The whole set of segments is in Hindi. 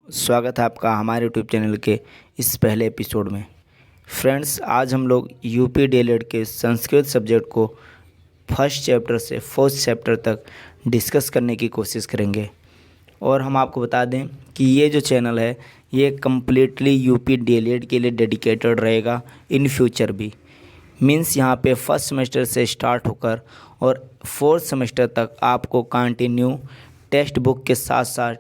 स्वागत है आपका हमारे यूट्यूब चैनल के इस पहले एपिसोड में। फ्रेंड्स, आज हम लोग यूपी डीएलएड के संस्कृत सब्जेक्ट को फर्स्ट चैप्टर से फोर्थ चैप्टर तक डिस्कस करने की कोशिश करेंगे। और हम आपको बता दें कि ये जो चैनल है ये कम्प्लीटली यूपी डीएलएड के लिए डेडिकेटेड रहेगा इन फ्यूचर भी। मीन्स यहाँ पे फर्स्ट सेमेस्टर से स्टार्ट होकर और फोर्थ सेमेस्टर तक आपको कंटिन्यू टेक्स्ट बुक के साथ साथ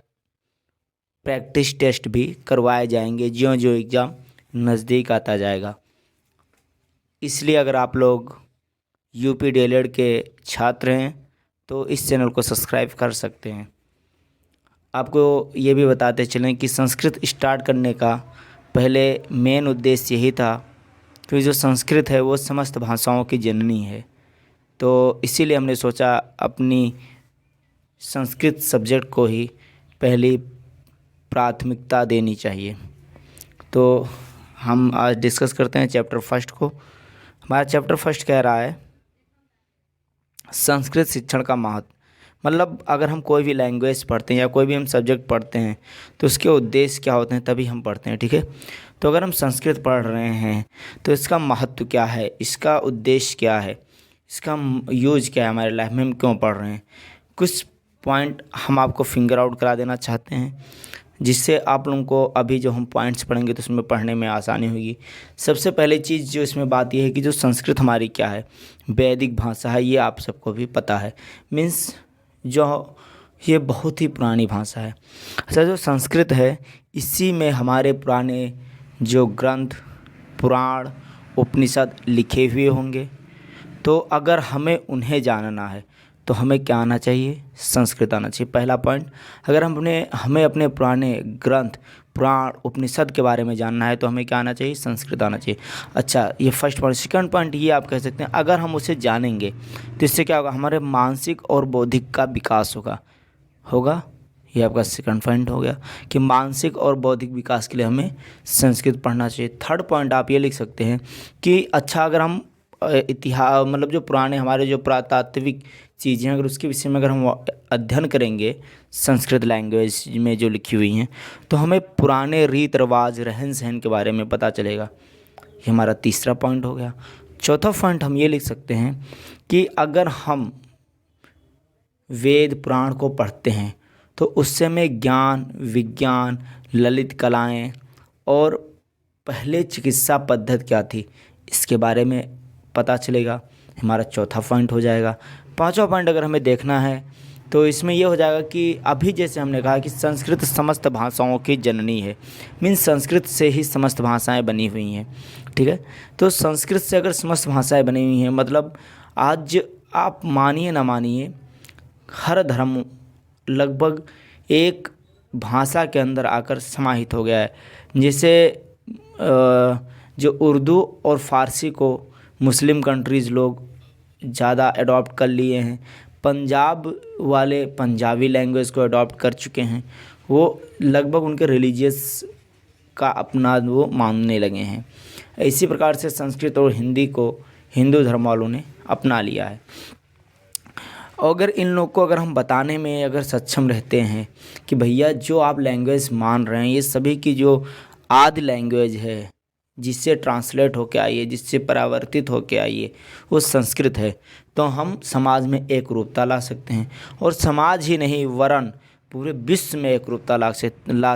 प्रैक्टिस टेस्ट भी करवाए जाएंगे ज्यों ज्यों एग्ज़ाम नज़दीक आता जाएगा। इसलिए अगर आप लोग यूपी डीएलएड के छात्र हैं तो इस चैनल को सब्सक्राइब कर सकते हैं। आपको ये भी बताते चलें कि संस्कृत स्टार्ट करने का पहले मेन उद्देश्य यही था कि जो संस्कृत है वो समस्त भाषाओं की जननी है, तो इसीलिए हमने सोचा अपनी संस्कृत सब्जेक्ट को ही पहली प्राथमिकता देनी चाहिए। तो हम आज डिस्कस करते हैं चैप्टर फर्स्ट को। हमारा चैप्टर फर्स्ट कह रहा है संस्कृत शिक्षण का महत्व। मतलब अगर हम कोई भी लैंग्वेज पढ़ते हैं या कोई भी हम सब्जेक्ट पढ़ते हैं तो उसके उद्देश्य क्या होते हैं तभी हम पढ़ते हैं, ठीक है। तो अगर हम संस्कृत पढ़ रहे हैं तो इसका महत्व क्या है, इसका उद्देश्य क्या है, इसका यूज क्या है हमारे लाइफ में, हम क्यों पढ़ रहे हैं, कुछ पॉइंट हम आपको फिंगर आउट करा देना चाहते हैं जिससे आप लोगों को अभी जो हम पॉइंट्स पढ़ेंगे तो उसमें पढ़ने में आसानी होगी। सबसे पहले चीज़ जो इसमें बात यह है कि जो संस्कृत हमारी क्या है, वैदिक भाषा है, ये आप सबको भी पता है। मीन्स जो ये बहुत ही पुरानी भाषा है। अच्छा, जो संस्कृत है इसी में हमारे पुराने जो ग्रंथ, पुराण, उपनिषद लिखे हुए होंगे। तो अगर हमें उन्हें जानना है तो हमें क्या आना चाहिए, संस्कृत आना चाहिए। पहला पॉइंट, अगर हमें अपने पुराने ग्रंथ, पुराण, उपनिषद के बारे में जानना है तो हमें क्या आना चाहिए, संस्कृत आना चाहिए। अच्छा, ये फर्स्ट पॉइंट। सेकंड पॉइंट ये आप कह सकते हैं अगर हम उसे जानेंगे तो इससे क्या होगा, हमारे मानसिक और बौद्धिक का विकास होगा। ये आपका सेकंड पॉइंट हो गया कि मानसिक और बौद्धिक विकास के लिए हमें संस्कृत पढ़ना चाहिए। थर्ड पॉइंट आप ये लिख सकते हैं कि अच्छा, अगर हम इतिहास मतलब जो पुराने हमारे जो पुरातात्विक चीज़ें अगर उसके विषय में अगर हम अध्ययन करेंगे संस्कृत लैंग्वेज में जो लिखी हुई हैं तो हमें पुराने रीत रिवाज, रहन सहन के बारे में पता चलेगा। ये हमारा तीसरा पॉइंट हो गया। चौथा पॉइंट हम ये लिख सकते हैं कि अगर हम वेद पुराण को पढ़ते हैं तो उससे हमें ज्ञान, विज्ञान, ललित कलाएँ और पहले चिकित्सा पद्धति क्या थी इसके बारे में पता चलेगा। हमारा चौथा पॉइंट हो जाएगा। पांचवा पॉइंट अगर हमें देखना है तो इसमें यह हो जाएगा कि अभी जैसे हमने कहा कि संस्कृत समस्त भाषाओं की जननी है। मीन्स संस्कृत से ही समस्त भाषाएं बनी हुई हैं, ठीक है। तो संस्कृत से अगर समस्त भाषाएं बनी हुई हैं मतलब आज आप मानिए ना मानिए हर धर्म लगभग एक भाषा के अंदर आकर समाहित हो गया है। जैसे जो उर्दू और फ़ारसी को मुस्लिम कंट्रीज़ लोग ज़्यादा अडॉप्ट कर लिए हैं, पंजाब वाले पंजाबी लैंग्वेज को अडॉप्ट कर चुके हैं, वो लगभग उनके रिलीजियस का अपना वो मानने लगे हैं। इसी प्रकार से संस्कृत और हिंदी को हिंदू धर्म वालों ने अपना लिया है। अगर इन लोग को अगर हम बताने में अगर सक्षम रहते हैं कि भैया जो आप लैंग्वेज मान रहे हैं ये सभी की जो आदि लैंग्वेज है, जिससे ट्रांसलेट होके आई है, जिससे परावर्तित होके आई है, वो संस्कृत है, तो हम समाज में एक रूपता ला सकते हैं। और समाज ही नहीं वरन पूरे विश्व में एक रूपता ला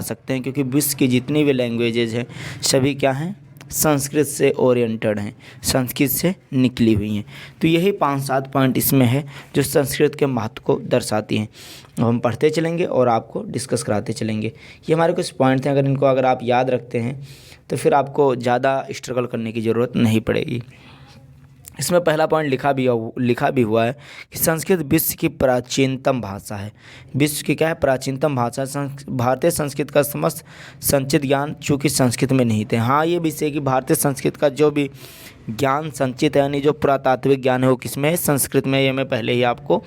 सकते हैं, क्योंकि विश्व की जितनी भी लैंग्वेजेज हैं सभी क्या हैं, संस्कृत से ओरिएंटेड हैं, संस्कृत से निकली हुई हैं। तो यही 5-7 पॉइंट इसमें है जो संस्कृत के महत्व को दर्शाती हैं। हम पढ़ते चलेंगे और आपको डिस्कस कराते चलेंगे। ये हमारे कुछ पॉइंट हैं, अगर आप याद रखते हैं तो फिर आपको ज़्यादा स्ट्रगल करने की ज़रूरत नहीं पड़ेगी। इसमें पहला पॉइंट लिखा भी हुआ है कि संस्कृत विश्व की प्राचीनतम भाषा है। विश्व की क्या है, प्राचीनतम भाषा। भारतीय संस्कृत का समस्त संचित ज्ञान चूँकि संस्कृत में नहीं थे। हाँ, ये भी सही कि भारतीय संस्कृत का जो भी ज्ञान संचित है यानी जो पुरातात्विक ज्ञान है वो किस में है, संस्कृत में। ये मैं पहले ही आपको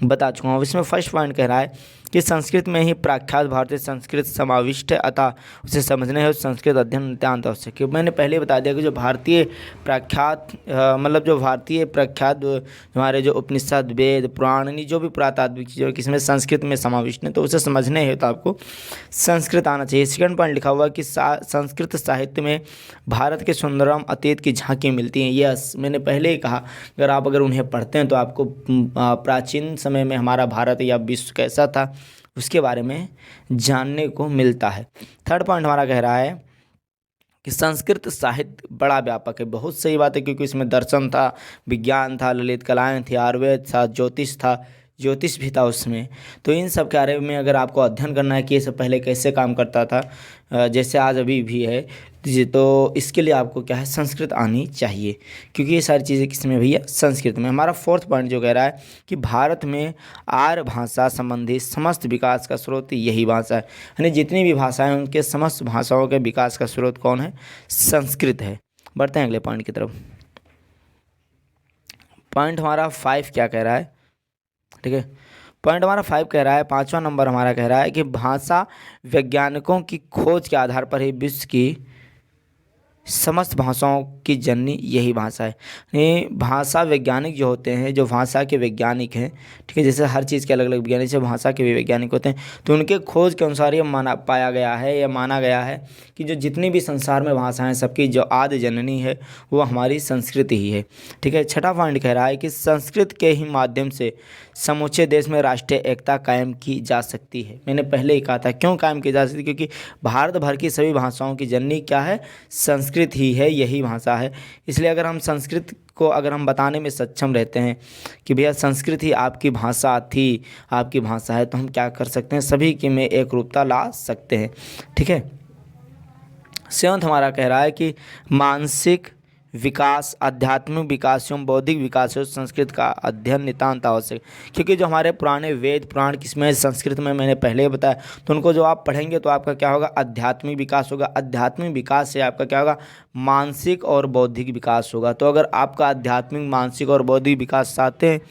बता चुका हूँ। इसमें फर्स्ट पॉइंट कह रहा है कि संस्कृत में ही प्रख्यात भारतीय संस्कृत समाविष्ट है, अतः उसे समझने है उस संस्कृत अध्ययन नितांत आवश्यक है। मैंने पहले बता दिया कि जो भारतीय प्रख्यात मतलब जो भारतीय प्रख्यात हमारे जो उपनिषद, वेद, पुराण, यानी जो भी पुरातात्विक चीज़ें किसमें संस्कृत में समाविष्ट है, तो उसे समझने है तो आपको संस्कृत आना चाहिए। सेकंड पॉइंट लिखा हुआ कि संस्कृत साहित्य में भारत के सुंदरम अतीत की झांकी मिलती हैं। यस, मैंने पहले ही कहा, अगर उन्हें पढ़ते हैं तो आपको प्राचीन समय में हमारा भारत या विश्व कैसा था उसके बारे में जानने को मिलता है। थर्ड पॉइंट हमारा कह रहा है कि संस्कृत साहित्य बड़ा व्यापक है। बहुत सही बात है, क्योंकि इसमें दर्शन था, विज्ञान था, ललित कलाएँ थी, आयुर्वेद था, ज्योतिष भी था उसमें। तो इन सब के बारे में अगर आपको अध्ययन करना है कि ये सब पहले कैसे काम करता था, जैसे आज अभी भी है, तो इसके लिए आपको क्या है, संस्कृत आनी चाहिए, क्योंकि ये सारी चीज़ें किस में भैया, संस्कृत में। हमारा फोर्थ पॉइंट जो कह रहा है कि भारत में आर्य भाषा संबंधी समस्त विकास का स्रोत यही भाषा है, यानी जितनी भी भाषाएं हैं उनके समस्त भाषाओं के विकास का स्रोत कौन है, संस्कृत है। बढ़ते हैं अगले पॉइंट की तरफ। पॉइंट हमारा 5 क्या कह रहा है, ठीक है, पॉइंट हमारा 5 कह रहा है, 5वां नंबर हमारा कह रहा है कि भाषा वैज्ञानिकों की खोज के आधार पर ही विश्व की समस्त भाषाओं की जननी यही भाषा है। ये भाषा वैज्ञानिक जो होते हैं, जो भाषा के वैज्ञानिक हैं, ठीक है, जैसे हर चीज़ के अलग अलग वैज्ञानिक से भाषा के भी वैज्ञानिक होते हैं, तो उनके खोज के अनुसार ये पाया गया है या माना गया है कि जो जितनी भी संसार में भाषाएं, सबकी जो आदि जननी है वो हमारी संस्कृत ही है, ठीक है। छठा पॉइंट कह रहा है कि संस्कृत के ही माध्यम से समूचे देश में राष्ट्रीय एकता कायम की जा सकती है। मैंने पहले ही कहा था क्यों कायम की जा सकती है, क्योंकि भारत भर की सभी भाषाओं की जननी क्या है, संस्कृत ही है, यही भाषा है। इसलिए अगर हम संस्कृत को अगर हम बताने में सक्षम रहते हैं कि भैया संस्कृत ही आपकी भाषा थी, आपकी भाषा है, तो हम क्या कर सकते हैं, सभी के में एक रूपता ला सकते हैं, ठीक है। सेवंथ हमारा कह रहा है कि मानसिक विकास, आध्यात्मिक विकास एवं बौद्धिक विकास और संस्कृत का अध्ययन नितांत आवश्यक, क्योंकि जो हमारे पुराने वेद पुराण किसमें, संस्कृत में, मैंने पहले ही बताया। तो उनको जो आप पढ़ेंगे तो आपका क्या होगा, आध्यात्मिक विकास होगा। आध्यात्मिक विकास से आपका क्या होगा, मानसिक और बौद्धिक विकास होगा। तो अगर आपका आध्यात्मिक, मानसिक और बौद्धिक विकास चाहते हैं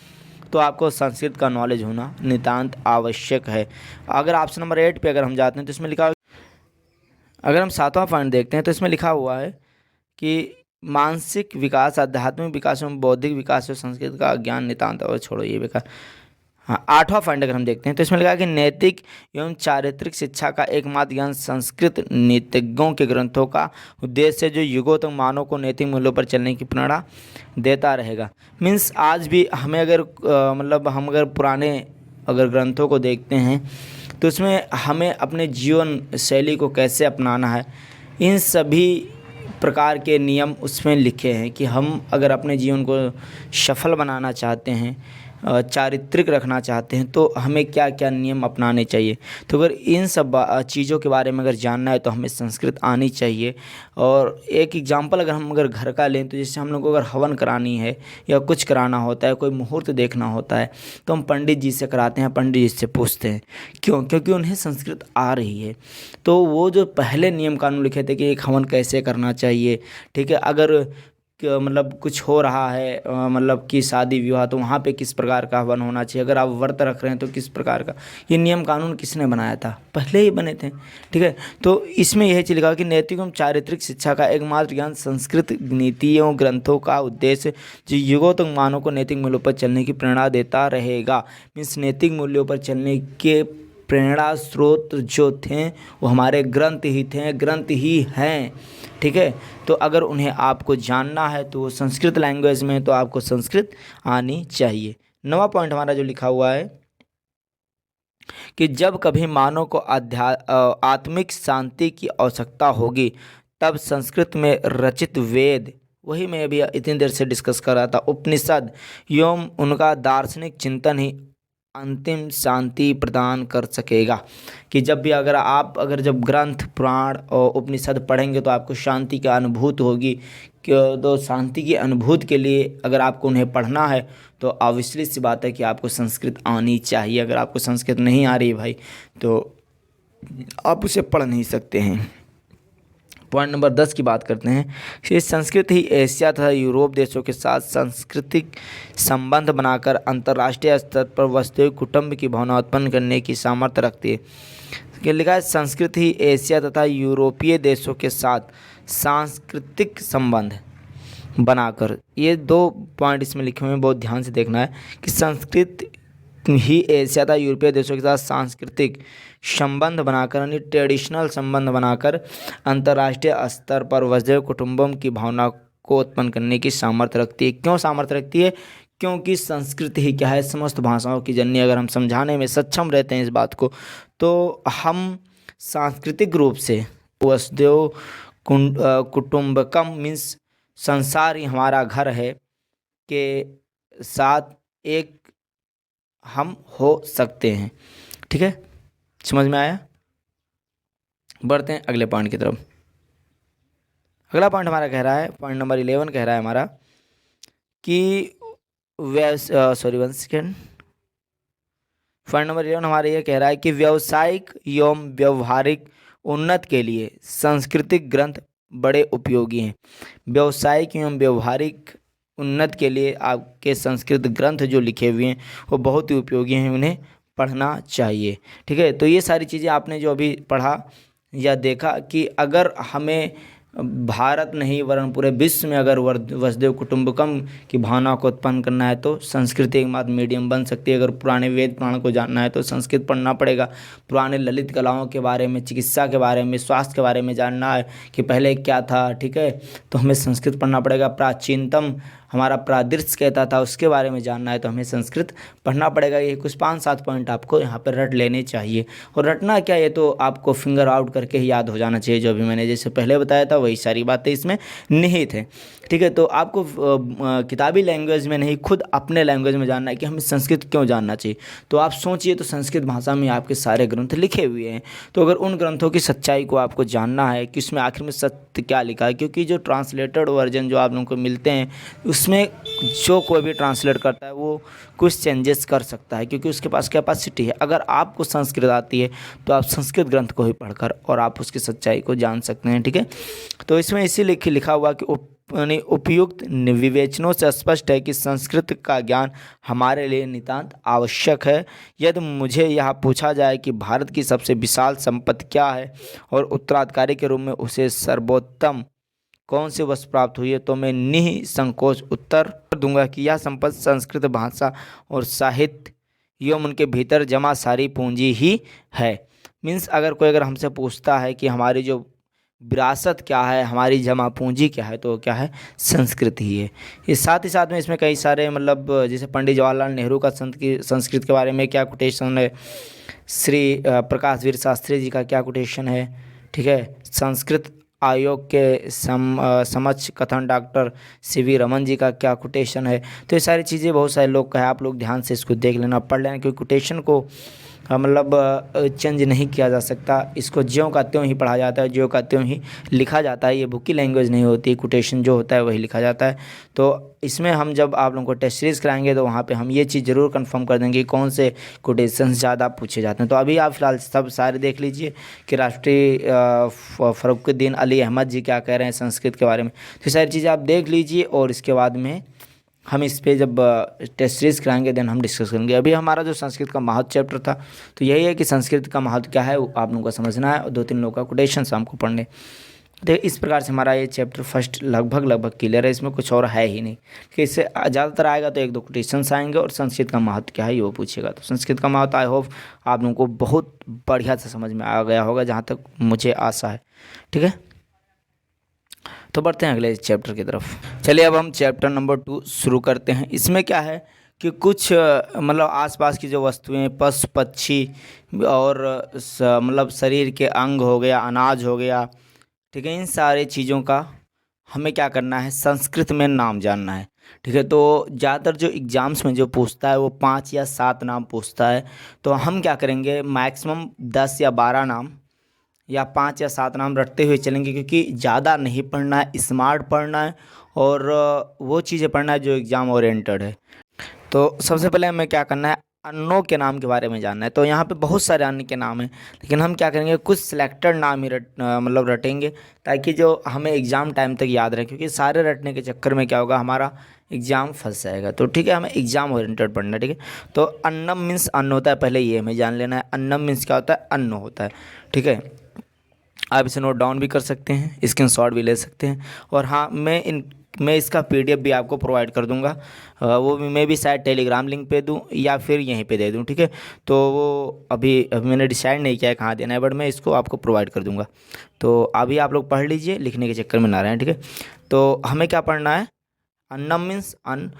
तो आपको संस्कृत का नॉलेज होना नितांत आवश्यक है। अगर ऑप्शन नंबर 8 पे अगर हम जाते हैं तो इसमें लिखा, अगर हम 7वां पॉइंट देखते हैं तो इसमें लिखा हुआ है कि मानसिक विकास, आध्यात्मिक विकास एवं बौद्धिक विकास और संस्कृत का ज्ञान नितांत, और छोड़ो ये बेकार। हाँ, 8वां पॉइंट अगर हम देखते हैं तो इसमें लिखा है कि नैतिक एवं चारित्रिक शिक्षा का एकमात्र ज्ञान संस्कृत नीतिज्ञों के ग्रंथों का उद्देश्य है, जो युगों तक मानव को नैतिक मूल्यों पर चलने की प्रेरणा देता रहेगा। मीन्स आज भी हमें अगर मतलब हम अगर पुराने अगर ग्रंथों को देखते हैं तो उसमें हमें अपने जीवन शैली को कैसे अपनाना है, इन सभी प्रकार के नियम उसमें लिखे हैं कि हम अगर अपने जीवन को सफल बनाना चाहते हैं, चारित्रिक रखना चाहते हैं, तो हमें क्या क्या नियम अपनाने चाहिए। तो अगर इन सब चीज़ों के बारे में अगर जानना है तो हमें संस्कृत आनी चाहिए। और एक एग्जांपल अगर हम अगर घर का लें तो जैसे हम लोग को अगर हवन करानी है या कुछ कराना होता है, कोई मुहूर्त देखना होता है, तो हम पंडित जी से कराते हैं, पंडित जी से पूछते हैं, क्यों, क्योंकि उन्हें संस्कृत आ रही है। तो वो जो पहले नियम कानून लिखे थे कि एक हवन कैसे करना चाहिए, ठीक है, अगर मतलब कुछ हो रहा है मतलब कि शादी विवाह, तो वहाँ पे किस प्रकार का हवन होना चाहिए, अगर आप व्रत रख रहे हैं तो किस प्रकार का, ये नियम कानून किसने बनाया था, पहले ही बने थे, ठीक है। तो इसमें यह चीज़ लिखा कि नैतिक एवं चारित्रिक शिक्षा का एकमात्र ज्ञान संस्कृत नीतियों ग्रंथों का उद्देश्य जो युगों तक मानव को नैतिक मूल्यों पर चलने की प्रेरणा देता रहेगा। मीन्स नैतिक मूल्यों पर चलने के प्रेरणा स्रोत जो थे वो हमारे ग्रंथ ही थे, ग्रंथ ही हैं, ठीक है। तो अगर उन्हें आपको जानना है तो वो संस्कृत लैंग्वेज में, तो आपको संस्कृत आनी चाहिए। 9वां पॉइंट हमारा जो लिखा हुआ है कि जब कभी मानव को आत्मिक शांति की आवश्यकता होगी तब संस्कृत में रचित वेद, वही मैं अभी इतनी देर से डिस्कस कर रहा था, उपनिषद एवं उनका दार्शनिक चिंतन ही अंतिम शांति प्रदान कर सकेगा। कि जब भी अगर जब ग्रंथ पुराण और उपनिषद पढ़ेंगे तो आपको शांति की अनुभूति होगी। तो शांति की अनुभूति के लिए अगर आपको उन्हें पढ़ना है तो ऑब्वियसली सी बात है कि आपको संस्कृत आनी चाहिए। अगर आपको संस्कृत नहीं आ रही भाई तो आप उसे पढ़ नहीं सकते हैं। पॉइंट नंबर 10 की बात करते हैं। ये संस्कृत ही एशिया तथा यूरोप देशों के साथ सांस्कृतिक संबंध बनाकर अंतर्राष्ट्रीय स्तर पर वसुधैव कुटुंब की भावना उत्पन्न करने की सामर्थ्य रखती है। ये लिखा है संस्कृत ही एशिया तथा यूरोपीय देशों के साथ सांस्कृतिक संबंध बनाकर। ये 2 पॉइंट इसमें लिखे हुए हैं, बहुत ध्यान से देखना है कि संस्कृत ही एशिया तथा यूरोपीय देशों के साथ सांस्कृतिक संबंध बनाकर यानी ट्रेडिशनल संबंध बनाकर अंतर्राष्ट्रीय स्तर पर वसुधैव कुटुंबकम की भावना को उत्पन्न करने की सामर्थ्य रखती है। क्यों सामर्थ्य रखती है? क्योंकि संस्कृत ही क्या है, समस्त भाषाओं की जननी। अगर हम समझाने में सक्षम रहते हैं इस बात को, तो हम सांस्कृतिक रूप से वसुधैव कुटुंबकम मीन्स संसार ही हमारा घर है के साथ एक हम हो सकते हैं। ठीक है, समझ में आया? बढ़ते हैं अगले पॉइंट की तरफ। अगला पॉइंट हमारा कह रहा है, पॉइंट नंबर 11 कह रहा है हमारा कि वन सेकेंड। पॉइंट नंबर 11 हमारा ये कह रहा है कि व्यावसायिक एवं व्यवहारिक उन्नत के लिए सांस्कृतिक ग्रंथ बड़े उपयोगी हैं। व्यावसायिक एवं व्यवहारिक उन्नत के लिए आपके संस्कृत ग्रंथ जो लिखे हुए हैं वो बहुत ही उपयोगी हैं, उन्हें पढ़ना चाहिए। ठीक है, तो ये सारी चीज़ें आपने जो अभी पढ़ा या देखा कि अगर हमें भारत नहीं वरन पूरे विश्व में अगर वसुधैव कुटुंबकम की भावना को उत्पन्न करना है तो संस्कृत एकमात्र मीडियम बन सकती है। अगर पुराने वेद पुराण को जानना है तो संस्कृत पढ़ना पड़ेगा। पुराने ललित कलाओं के बारे में, चिकित्सा के बारे में, स्वास्थ्य के बारे में जानना है कि पहले क्या था, ठीक है, तो हमें संस्कृत पढ़ना पड़ेगा। प्राचीनतम हमारा प्रादृश्य कहता था, उसके बारे में जानना है तो हमें संस्कृत पढ़ना पड़ेगा। ये कुछ 5-7 पॉइंट आपको यहाँ पर रट लेने चाहिए। और रटना क्या, ये तो आपको फिंगर आउट करके ही याद हो जाना चाहिए। जो भी मैंने जैसे पहले बताया था वही सारी बातें इसमें निहित हैं। ठीक है, तो आपको किताबी लैंग्वेज में नहीं, खुद अपने लैंग्वेज में जानना है कि हमें संस्कृत क्यों जानना चाहिए। तो आप सोचिए, तो संस्कृत भाषा में आपके सारे ग्रंथ लिखे हुए हैं, तो अगर उन ग्रंथों की सच्चाई को आपको जानना है कि उसमें आखिर में सत्य क्या लिखा है, क्योंकि जो ट्रांसलेटेड वर्जन जो आप लोगों को मिलते हैं उसमें जो कोई भी ट्रांसलेट करता है वो कुछ चेंजेस कर सकता है, क्योंकि उसके पास कैपेसिटी है। अगर आपको संस्कृत आती है तो आप संस्कृत ग्रंथ को ही पढ़कर और आप उसकी सच्चाई को जान सकते हैं। ठीक है, तो इसमें इसी लिखा हुआ कि यानी उपयुक्त विवेचनों से स्पष्ट है कि संस्कृत का ज्ञान हमारे लिए नितांत आवश्यक है। यदि मुझे यह पूछा जाए कि भारत की सबसे विशाल संपत्ति क्या है और उत्तराधिकारी के रूप में उसे सर्वोत्तम कौन सी वस्तु प्राप्त हुई है, तो मैं निसंकोच उत्तर दूंगा कि यह संपत्ति संस्कृत भाषा और साहित्य एवं उनके भीतर जमा सारी पूंजी ही है। मीन्स अगर हमसे पूछता है कि हमारी जो विरासत क्या है, हमारी जमा पूंजी क्या है, तो क्या है, संस्कृत ही है। इस साथ ही साथ में इसमें कई सारे मतलब जैसे पंडित जवाहरलाल नेहरू का संस्कृत के बारे में क्या कोटेशन है, श्री प्रकाश वीर शास्त्री जी का क्या कोटेशन है। ठीक है, संस्कृत आयोग के समक्ष कथन डॉक्टर CV रमन जी का क्या कोटेशन है। तो ये सारी चीज़ें बहुत सारे लोग का है, आप लोग ध्यान से इसको देख लेना, पढ़ लेना, क्योंकि कोटेशन को मतलब चेंज नहीं किया जा सकता। इसको ज्यों का त्यों ही पढ़ा जाता है, ज्यों का त्यों ही लिखा जाता है। ये बुक की लैंग्वेज नहीं होती, कोटेशन जो होता है वही लिखा जाता है। तो इसमें हम जब आप लोगों को टेस्ट सीरीज़ कराएंगे तो वहाँ पे हम ये चीज़ ज़रूर कंफर्म कर देंगे कौन से कोटेशन ज़्यादा पूछे जाते हैं। तो अभी आप फिलहाल सब सारे देख लीजिए कि राष्ट्रीय फ़खरुद्दीन अली अहमद जी क्या कह रहे हैं संस्कृत के बारे में। तो सारी चीज़ें आप देख लीजिए और इसके बाद में हम इस पे जब टेस्ट सीरीज़ कराएंगे देन हम डिस्कस करेंगे। अभी हमारा जो संस्कृत का महत्व चैप्टर था तो यही है कि संस्कृत का महत्व क्या है वो आप लोगों को समझना है और 2-3 लोगों का कोटेशन हमको पढ़ने। तो इस प्रकार से हमारा ये चैप्टर फर्स्ट लगभग क्लियर है, इसमें कुछ और है ही नहीं कि इससे ज़्यादातर आएगा तो 1-2 कोटेशंस आएंगे और संस्कृत का महत्व क्या है ये वो पूछेगा। तो संस्कृत का महत्व आई होप आप लोगों को बहुत बढ़िया से समझ में आ गया होगा, जहाँ तक मुझे आशा है। ठीक है, तो बढ़ते हैं अगले चैप्टर की तरफ। चलिए अब हम चैप्टर नंबर 2 शुरू करते हैं। इसमें क्या है कि कुछ मतलब आसपास की जो वस्तुएं, पशु पक्षी और मतलब शरीर के अंग हो गया, अनाज हो गया, ठीक है, इन सारे चीज़ों का हमें क्या करना है, संस्कृत में नाम जानना है। ठीक है, तो ज़्यादातर जो एग्ज़ाम्स में जो पूछता है वो 5 या 7 नाम पूछता है। तो हम क्या करेंगे, मैक्सिमम 10 या 12 नाम या 5 या 7 नाम रटते हुए चलेंगे, क्योंकि ज़्यादा नहीं पढ़ना है, स्मार्ट पढ़ना है और वो चीज़ें पढ़ना है जो एग्ज़ाम ओरिएंटेड है। तो सबसे पहले हमें क्या करना है, अन्नों के नाम के बारे में जानना है। तो यहाँ पे बहुत सारे अन्न के नाम हैं, लेकिन हम क्या करेंगे, कुछ सिलेक्टेड नाम ही मतलब रटेंगे, ताकि जो हमें एग्ज़ाम टाइम तक याद रहे, क्योंकि सारे रटने के चक्कर में क्या होगा, हमारा एग्ज़ाम फंस जाएगा। तो ठीक है, हमें एग्ज़ाम ओरिएंटेड पढ़ना है। ठीक है, तो अन्नम मीन्स अन्न होता है, पहले ये हमें जान लेना है। अन्नम मीन्स क्या होता है, अन्न होता है। ठीक है, आप इसे नोट डाउन भी कर सकते हैं, स्क्रीनशॉट भी ले सकते हैं। और हाँ, मैं इसका पीडीएफ भी आपको प्रोवाइड कर दूंगा। वो भी मैं भी शायद टेलीग्राम लिंक पे दूं या फिर यहीं पे दे दूं। ठीक है, तो वो अभी मैंने डिसाइड नहीं किया है कहाँ देना है, बट मैं इसको आपको प्रोवाइड कर दूंगा। तो अभी आप लोग पढ़ लीजिए, लिखने के चक्कर में ना रहें। ठीक है, तो हमें क्या पढ़ना है, अन्नम मीन्स अन्न,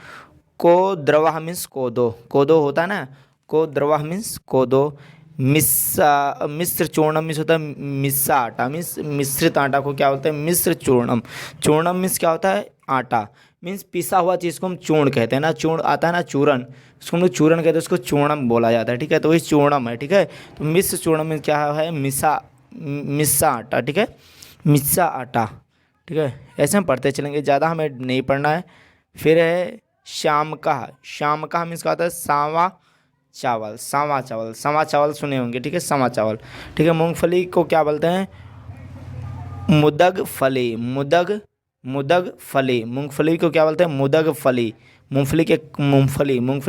को द्रवा मीन्स कोदो, कोदो होता है ना, को द्रवा मीन्स कोदो। मिस्सा मिश्र चूर्णम मीन्स होता है मिस्सा आटा, मीन्स मिश्रित आटा को क्या बोलते हैं, मिश्र चूर्णम। चूर्णम मीन्स क्या होता है, आटा, मीन्स पिसा हुआ चीज़ को हम चूर्ण कहते हैं ना, चूर्ण आता है ना चूरन, उसको हम लोग चूरन कहते हैं, उसको चूर्णम बोला जाता है। ठीक है, तो वही चूर्णम है। ठीक है, तो मिश्र चूर्णम मीन्स क्या है, मिस्सा आटा। ठीक है, मिस्सा आटा। ठीक है, ऐसे हम पढ़ते चलेंगे, ज़्यादा हमें नहीं पढ़ना है। फिर है शाम का, शाम का मीन्स क्या होता है, सावा चावल, सावा चावल, सावा चावल सुने होंगे। ठीक है, सावा चावल। ठीक है, मूंगफली को क्या बोलते हैं, मुदग फली, मुदग मुदग फली, मूंगफली को क्या बोलते हैं, मुदग फली। मूंगफली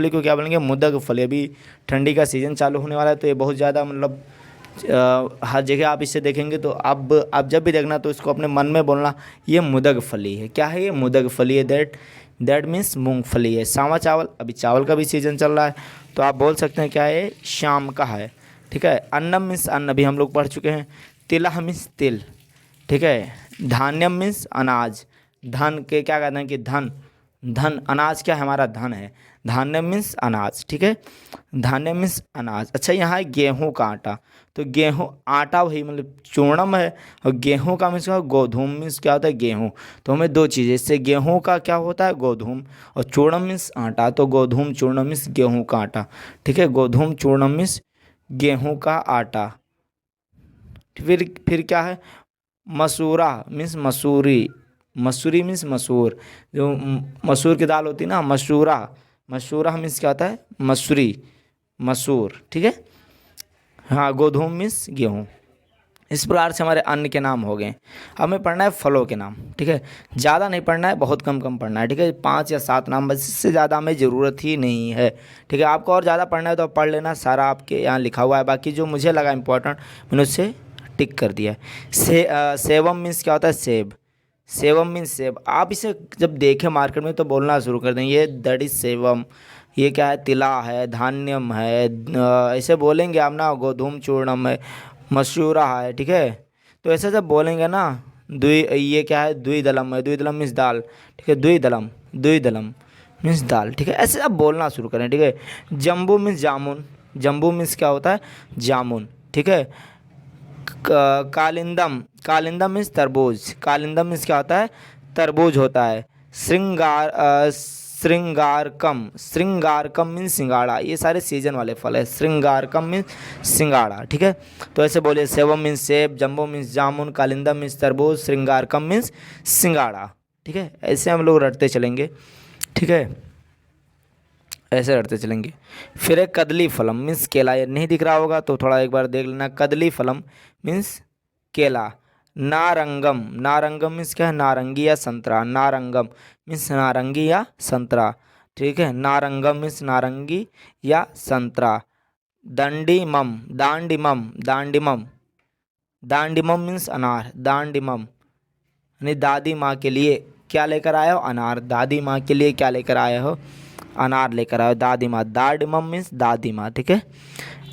को क्या बोलेंगे, मुदग फली। अभी ठंडी का सीज़न चालू होने वाला है, तो ये बहुत ज़्यादा मतलब हर जगह आप इसे देखेंगे, तो आप जब भी देखना तो इसको अपने मन में बोलना, ये मुदग फली है। क्या है ये, मुदग फली है। दैट मीन्स मूंगफली है। सावा चावल, अभी चावल का भी सीज़न चल रहा है, तो आप बोल सकते हैं क्या है, शाम का है। ठीक है, अन्नम मीन्स अन्न, अभी हम लोग पढ़ चुके हैं। तिला मीन्स तिल। ठीक है, धान्यम मीन्स अनाज, धन के क्या कहते हैं कि धन, धन अनाज क्या है, हमारा धन है। धान्य मीन्स अनाज। ठीक है, धान्य मीन्स अनाज। अच्छा, यहाँ है गेहूँ का आटा, तो गेहूँ आटा वही मतलब चूर्णम है, और गेहूँ का मीन्स क्या, गोधूम मीन्स क्या होता है, गेहूँ। तो हमें दो चीज़ें, इससे गेहूँ का क्या होता है, गोधूम, और चूर्णम मीन्स आटा, तो गोधूम चूर्णम मीन्स गेहूँ का आटा। ठीक है, गोधूम चूर्णम मीन्स गेहूँ का आटा। फिर क्या है, मसूरा मीन्स मसूरी, मसूरी मीन्स मसूर, जो मसूर की दाल होती है ना, मसूरा, मसूरा मीन्स क्या होता है, मसूरी, मसूर। ठीक है, हाँ, गोधूम मीन्स गेहूँ। इस प्रकार से हमारे अन्न के नाम हो गए। अब हमें पढ़ना है फलों के नाम। ठीक है, ज़्यादा नहीं पढ़ना है, बहुत कम कम पढ़ना है। ठीक है, 5 या 7 नाम बस, इससे ज़्यादा हमें ज़रूरत ही नहीं है। ठीक है, आपको और ज़्यादा पढ़ना है तो आप पढ़ लेना, सारा आपके यहाँ लिखा हुआ है। बाकी जो मुझे लगा इंपॉर्टेंट, मैंने उससे टिक कर दिया है। सेवम मीन्स क्या होता है, सेब, सेवम मीन्स सेब। आप इसे जब देखें मार्केट में तो बोलना शुरू कर दें, ये दैट इज सेवम, ये क्या है, तिला है, धान्यम है, ऐसे बोलेंगे आप ना, गोधूम चूर्णम है, मसूरा है। ठीक है, तो ऐसे जब बोलेंगे ना, द्वि ये क्या है, द्विदलम है, द्विदलम मीन्स दाल। ठीक है, द्विदलम, द्विदलम मीन्स दाल। ठीक है, ऐसे आप बोलना शुरू करें। ठीक है, जम्बू मीन्स जामुन, जम्बू मीन्स क्या होता है, जामुन। ठीक है, कालिंदम, कालिंदम मीन्स तरबूज, कालिंदम मीन्स क्या होता है, तरबूज होता है। श्रृंगारकम, श्रृंगारकम मीन्स सिंगाड़ा, ये सारे सीजन वाले फल है। श्रृंगारकम मीन्स सिंगाड़ा। ठीक है, तो ऐसे बोलिए, सेवम मीन्स सेब, जम्बो मीन्स जामुन, कालिंदम मीन्स तरबूज, श्रृंगारकम मीन्स सिंगाड़ा। ठीक है, ऐसे हम लोग रटते चलेंगे। ठीक है, ऐसे रटते चलेंगे। फिर एक कदली फलम मीन्स केला, ये नहीं दिख रहा होगा तो थोड़ा एक बार देख लेना, कदली फलम मीन्स केला। नारंगम, नारंगम मीन्स क्या है, नारंगी या संतरा, नारंगम मीन्स नारंगी या संतरा। ठीक है, नारंगम मीन्स नारंगी या संतरा। दंडीमम, दांडीमम, दांडीमम, दांडीमम मीन्स अनार, दांडीमम यानी दादी माँ के लिए क्या लेकर आए हो, अनार, दादी माँ के लिए क्या लेकर आए हो, अनार लेकर आए हो, दादी माँ। दाडिमम मीन्स दादी माँ। ठीक है,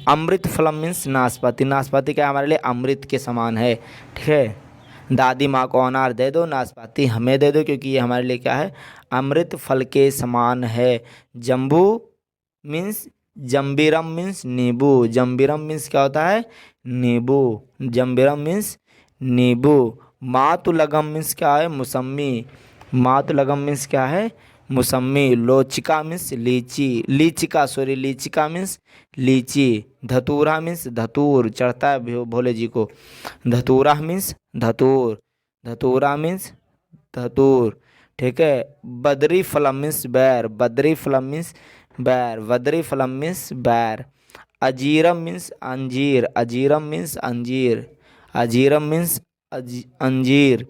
अमृत फलम मीन्स नाशपाती, नाशपाती क्या हमारे लिए अमृत के समान है। ठीक है, दादी माँ को अनार दे दो, नाशपाती हमें दे दो, क्योंकि ये हमारे लिए क्या है, अमृत फल के समान है। जम्बू मीन्स, जम्बीरम मीन्स नींबू, जम्बीरम मीन्स क्या होता है, नींबू, जम्बीरम मीन्स नींबू। मातुलगम मीन्स क्या है, मौसमी, मातुलगम मीन्स क्या है, मौसमी। लोचिका मीन्स लीची, लीचिका सॉरी, लीचिका मीन्स लीची। धतूरा मीन्स धतूर, चढ़ता है भोले जी को, धतूरा मीन्स धतूर, धतूरा मीन्स धतूर। ठीक है, बद्री फलम मीन्स बैर, बद्री फलम मीन्स बैर, वदरी फलम मीन्स बैर, अजीरम मीन्स अंजीर, अजीरम मीन्स अंजीर, अजीरम मीन्स अंजीर,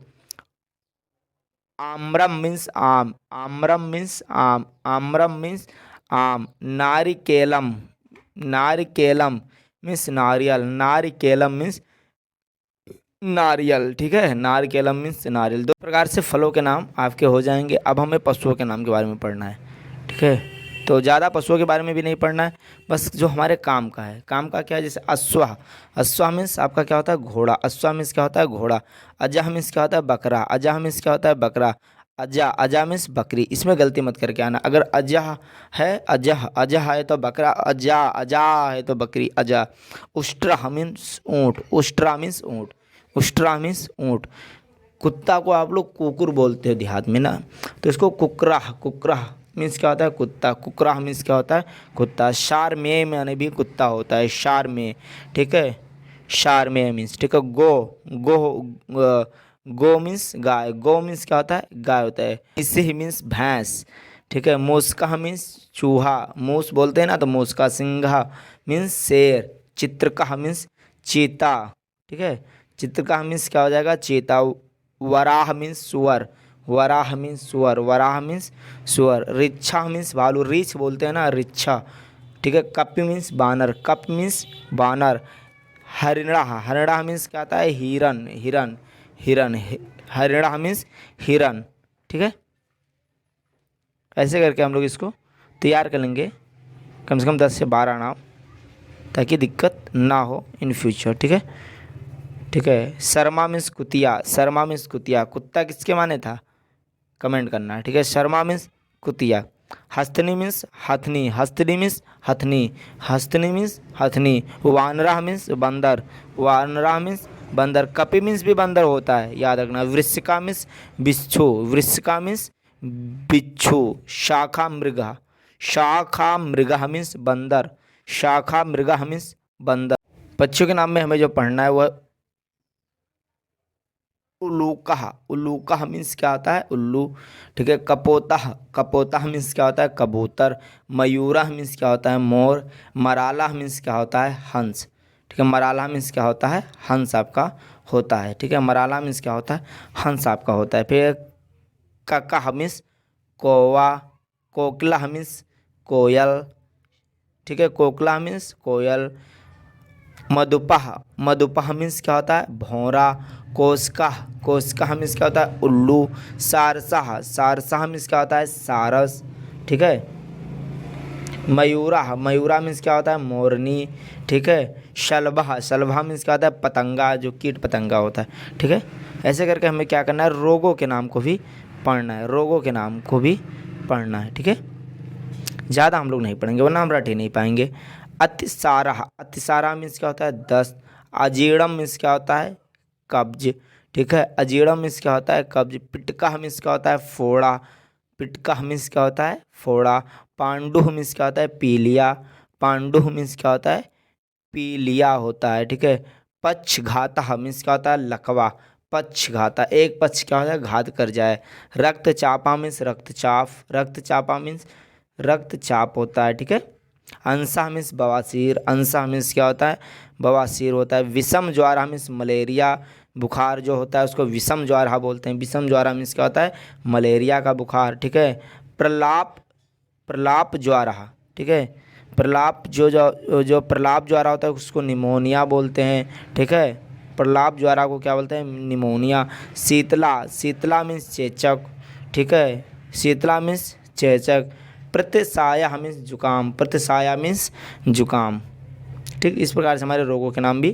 आम्रम मीन्स आम, आम्रम मीन्स आम, आम्रम मीन्स आम, नारिकेलम, नारिकेलम मीन्स नारियल, नारिकेलम मीन्स नारियल। ठीक है, नारिकेलम मीन्स नारियल। दो प्रकार से फलों के नाम आपके हो जाएंगे। अब हमें पशुओं के नाम के बारे में पढ़ना है। ठीक है, तो ज़्यादा पशुओं के बारे में भी नहीं पढ़ना है, बस जो हमारे काम का है। काम का क्या है, जैसे अश्वा, अश्वा मीन्स आपका क्या होता है, घोड़ा। अश्वा मीन्स क्या होता है, घोड़ा। अजह मीन्स क्या होता है, बकरा। अजह मीन्स क्या होता है, बकरा। अजा, अजा मीन्स बकरी। इसमें गलती मत करके आना। अगर अजह है, अजह, अजह है तो बकरा, अजा, अजा है तो बकरी, अजा। उष्ट्रा मीन्स ऊँट, उष्ट्रा मीन्स ऊँट, उष्ट्रा मीन्स ऊँट। कुत्ता को आप लोग कुकुर बोलते हो देहात में ना, तो इसको कुकरा, कुकरा मीन्स क्या होता है, कुत्ता। कुकरा मीन्स क्या होता है, कुत्ता। शार में यानी भी कुत्ता होता है, शार में। ठीक है, शार में मीन्स, ठीक है। गो, गो, गो मीन्स गाय, गो मीन्स क्या होता है, गाय होता है। इससे ही मीन्स भैंस। ठीक है, मूसका मीन्स चूहा, मूस बोलते हैं ना, तो मूसका। सिंघा मीन्स शेर, चित्रका मीन्स चीता। ठीक है, चित्रका मीन्स क्या हो जाएगा, चीता। वराह मीन्स सुअर, वराह मीन्स सुअर, वराह मीन्स सुअर। रिच्छा मीन्स भालू, रीछ बोलते हैं ना, रिच्छा। ठीक है, कप मीन्स बानर, कप मीन्स बानर। हरिणा, हरिणा मीन्स क्या आता है, हिरन, हिरन, हिरन। हरिणा मीन्स हिरन। ठीक है, ऐसे करके हम लोग इसको तैयार कर लेंगे, कम से कम 10 से 12 नाम, ताकि दिक्कत ना हो इन फ्यूचर। ठीक है, ठीक है। शर्मा मीन्स कुतिया, शर्मा मीन्स कुतिया। कुत्ता किसके माने था, कमेंट करना है। ठीक है, शर्मा मीन्स कुतिया। हस्तनी मीन्स हथनी, हस्तनी मीन्स हथनी, हस्तनी मीन्स हथनी। वानरा मीन्स बंदर, वानरा मीन्स बंदर। कपि मीन्स भी बंदर होता है, याद रखना। वृश्चिका मीन्स बिच्छू, वृश्चिका मीन्स बिच्छू। शाखा मृगा, शाखा मृगा मीन्स बंदर, शाखा मृगा मीन्स बंदर। पक्षियों के नाम में हमें जो पढ़ना है वह उल्लूकह, उल्लूकह मीन्स क्या होता है, उल्लू। ठीक है, कपोतः, कपोतः मीन्स क्या होता है, कबूतर। मयूरः मीन्स क्या होता है, मोर। मराला मीन्स क्या होता है, हंस। ठीक है, मराला मीन्स क्या होता है, हंस आपका होता है। ठीक है, मराला मीन्स क्या होता है, हंस आपका होता है। फिर ककह मीन्स कौवा, कोकिला मीन्स कोयल। ठीक है, कोकिला मीन्स कोयल। मधुपह, मधुपह मीन्स क्या होता है, भौरा। कोसकाह, कोसकाह मीन्स क्या होता है, उल्लू। सारसाह, सारसाह मीन्स क्या होता है, सारस। ठीक है, मयूरा, मयूरा मीन्स क्या होता है, मोरनी। ठीक है, शलभा, शलभा मीन्स क्या होता है, पतंगा, जो कीट पतंगा होता है। ठीक है, ऐसे करके हमें क्या करना है, रोगों के नाम को भी पढ़ना है, रोगों के नाम को भी पढ़ना है। ठीक है, ज़्यादा हम लोग नहीं पढ़ेंगे वरना हम रट ही नहीं पाएंगे। अतिसारा, अतिसारा मीन्स क्या होता है, दस्त। अजीर्णम मीन्स क्या होता है, कब्ज। ठीक है, अजीर्णम मीन्स क्या होता है, कब्ज। पिटका मीन्स क्या होता है, फोड़ा, पिटका मीन्स क्या होता है, फोड़ा। पांडुह मीन्स क्या होता है, पीलिया, पांडुह मीन्स क्या होता है, पीलिया होता है। ठीक है, पक्षघाता मीन्स क्या होता है, लकवा, पक्षघाता, एक पक्ष क्या होता है, घात कर जाए। रक्तचापा मीन्स रक्तचाप, रक्तचापा मीन्स रक्तचाप होता है। ठीक है, अंसा मीन्स बवासीर, अंसा मीन्स क्या होता है, बवासीर होता है। विषम ज्वारा मीन्स मलेरिया, बुखार जो होता है उसको विषम ज्वारा बोलते हैं। विषम ज्वारा मीन्स क्या होता है, मलेरिया का बुखार। ठीक है, प्रलाप, प्रलाप ज्वारा। ठीक है, प्रलाप जो जो जो प्रलाप ज्वारा होता है उसको निमोनिया बोलते हैं। ठीक है, प्रलाप ज्वारा को क्या बोलते हैं, निमोनिया। शीतला, शीतला मीन्स चेचक। ठीक है, शीतला मीन्स चेचक। प्रतिसाया मीन्स जुकाम, प्रतिसाया मीन्स जुकाम। ठीक, इस प्रकार से हमारे रोगों के नाम भी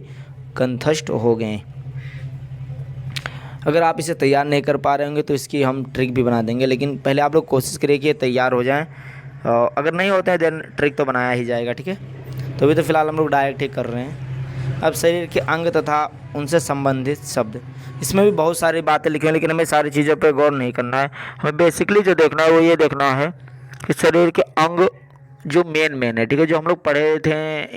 कंठस्थ हो गए। अगर आप इसे तैयार नहीं कर पा रहे होंगे तो इसकी हम ट्रिक भी बना देंगे, लेकिन पहले आप लोग कोशिश करिए कि ये तैयार हो जाएं। अगर नहीं होते हैं देन ट्रिक तो बनाया ही जाएगा। ठीक है, तो अभी तो फिलहाल हम लोग डायरेक्ट ही कर रहे हैं। अब शरीर के अंग तथा उनसे संबंधित शब्द, इसमें भी बहुत सारी बातें लिखी हैं, लेकिन हमें सारी चीज़ों पर गौर नहीं करना है। हमें बेसिकली जो देखना है वो ये देखना है कि शरीर के अंग जो मेन है। ठीक है, जो हम लोग पढ़े थे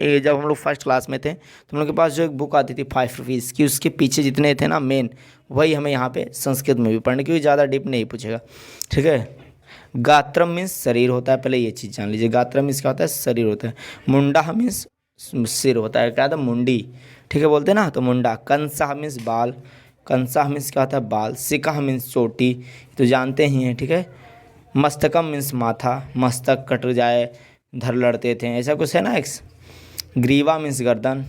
ये जब हम लोग फर्स्ट क्लास में थे, तो हम लोग के पास जो एक बुक आती थी 5 रुपीज़ की, उसके पीछे जितने थे ना मेन, वही हमें यहाँ पे संस्कृत में भी पढ़ने, क्योंकि ज़्यादा डीप नहीं पूछेगा। ठीक है, गात्रम मीन्स शरीर होता है, पहले ये चीज़ जान लीजिए। गात्रम मीन्स क्या होता है, शरीर होता है। मुंडा मीन्स सिर होता है, क्या होता है, मुंडी, ठीक है, बोलते हैं ना, तो मुंडा। कंसा मीन्स बाल, कंसा मीन्स क्या होता है, बाल। सिका मीन्स चोटी, तो जानते ही हैं, ठीक है। मस्तकम मीन्स माथा, मस्तक कट जाए, धर लड़ते थे, ऐसा कुछ है ना। एक्स ग्रीवा मीन्स गर्दन,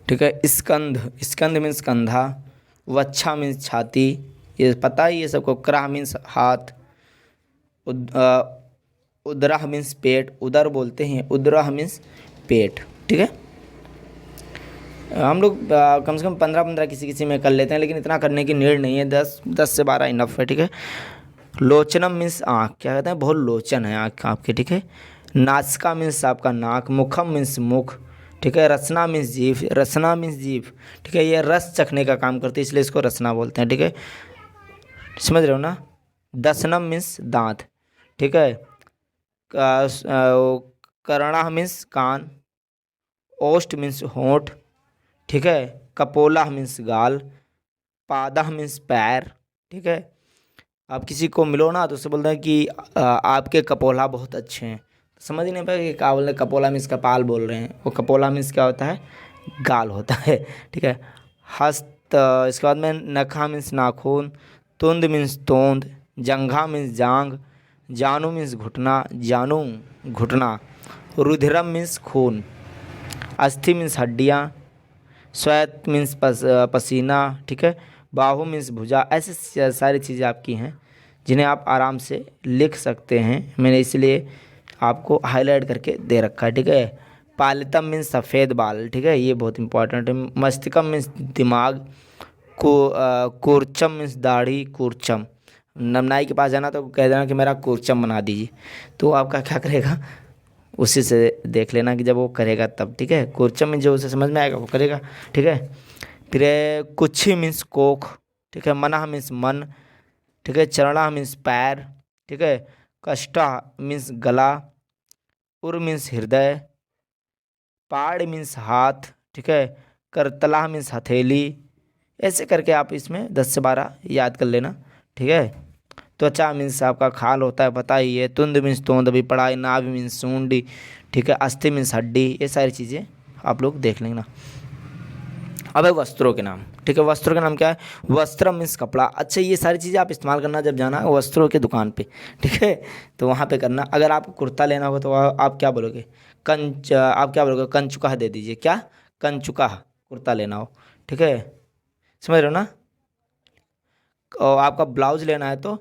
ठीक है। स्कंध, स्कंध मीन्स कंधा। वच्छा मीन्स छाती, ये पता ही ये सबको। क्राह मीन्स हाथ। उदरह मीन्स पेट, उदर बोलते हैं, उदरह मीन्स पेट, ठीक है। हम लोग कम से कम 15-15 किसी किसी में कर लेते हैं, लेकिन इतना करने की नीड नहीं है, 10 से 12 इनफ है, ठीक है। लोचनम मीन्स आँख, क्या कहते हैं, बहुत लोचन है आँख आपके, ठीक है। नासिका मीन्स आपका नाक। मुखम मीन्स मुख, ठीक है। रसना मीन्स जीभ, रसना मीन्स जीभ, ठीक है। ये रस चखने का काम करती है, इसलिए इसको रसना बोलते हैं, ठीक है। समझ रहे हो ना। दसनम मीन्स दांत, ठीक है। कर्णा मीन्स कान। ओष्ठ मीन्स होंठ, ठीक है। कपोला मीन्स गाल। पादा मीन्स पैर, ठीक है। आप किसी को मिलो ना तो उससे बोलते हैं कि आपके कपोला बहुत अच्छे हैं, समझ ही नहीं पाए कि क्या बोल रहे हैं। कपोला मीन्स कपाल बोल रहे हैं, वो कपोला मीन्स क्या होता है, गाल होता है, ठीक है। हस्त, इसके बाद में नखा मीन्स नाखून। तुंद मीन्स तोंद। जंघा मीन्स जांग। जानू मीन्स घुटना, जानू घुटना। रुधिरम मीन्स खून। अस्थि मीन्स हड्डियाँ। श्वेत मीन्स पसीना, ठीक है। बाहु मीन्स भुजा। ऐसे सारी चीज़ें आपकी हैं जिन्हें आप आराम से लिख सकते हैं, मैंने इसलिए आपको हाईलाइट करके दे रखा है, ठीक है। पालितम मीन्स सफ़ेद बाल, ठीक है, ये बहुत इंपॉर्टेंट है। मस्तिष्कम मीन्स दिमाग। कूर्चम मीन्स दाढ़ी, कूर्चम। नमनाई के पास जाना तो कह देना कि मेरा कूर्चम बना दीजिए, तो आपका क्या करेगा, उसी से देख लेना कि जब वो करेगा तब, ठीक है। कूर्चम में जो उसे समझ में आएगा वो करेगा, ठीक है। फिर कुच्छी मीन्स कोख, ठीक है। मना मीन्स मन, ठीक है। चरणा मीन्स पैर, ठीक है। कष्टा मीन्स गला। उर मीन्स हृदय। पाड़ मीन्स हाथ, ठीक है। करतला मीन्स हथेली। ऐसे करके आप इसमें 10 से 12 याद कर लेना, ठीक है। त्वचा मीन्स आपका खाल होता है, पता ही है। तुंद मीन्स तोंद, अभी पढ़ाई। नाभि मीन्स सूंडी, ठीक है। अस्थि मीन्स हड्डी। ये सारी चीज़ें आप लोग देख लेना। अब है वस्त्रों के नाम, ठीक है। वस्त्रों के नाम क्या है, वस्त्र मीन्स कपड़ा। अच्छा, ये सारी चीज़ें आप इस्तेमाल करना जब जाना वस्त्रों की दुकान पे, ठीक है, तो वहाँ पे करना। अगर आपको कुर्ता लेना होगा तो आप क्या बोलोगे, आप क्या बोलोगे, कंचुका दे दीजिए, क्या, कंचुका कुर्ता लेना हो, ठीक है, समझ रहे हो ना। और आपका ब्लाउज लेना है तो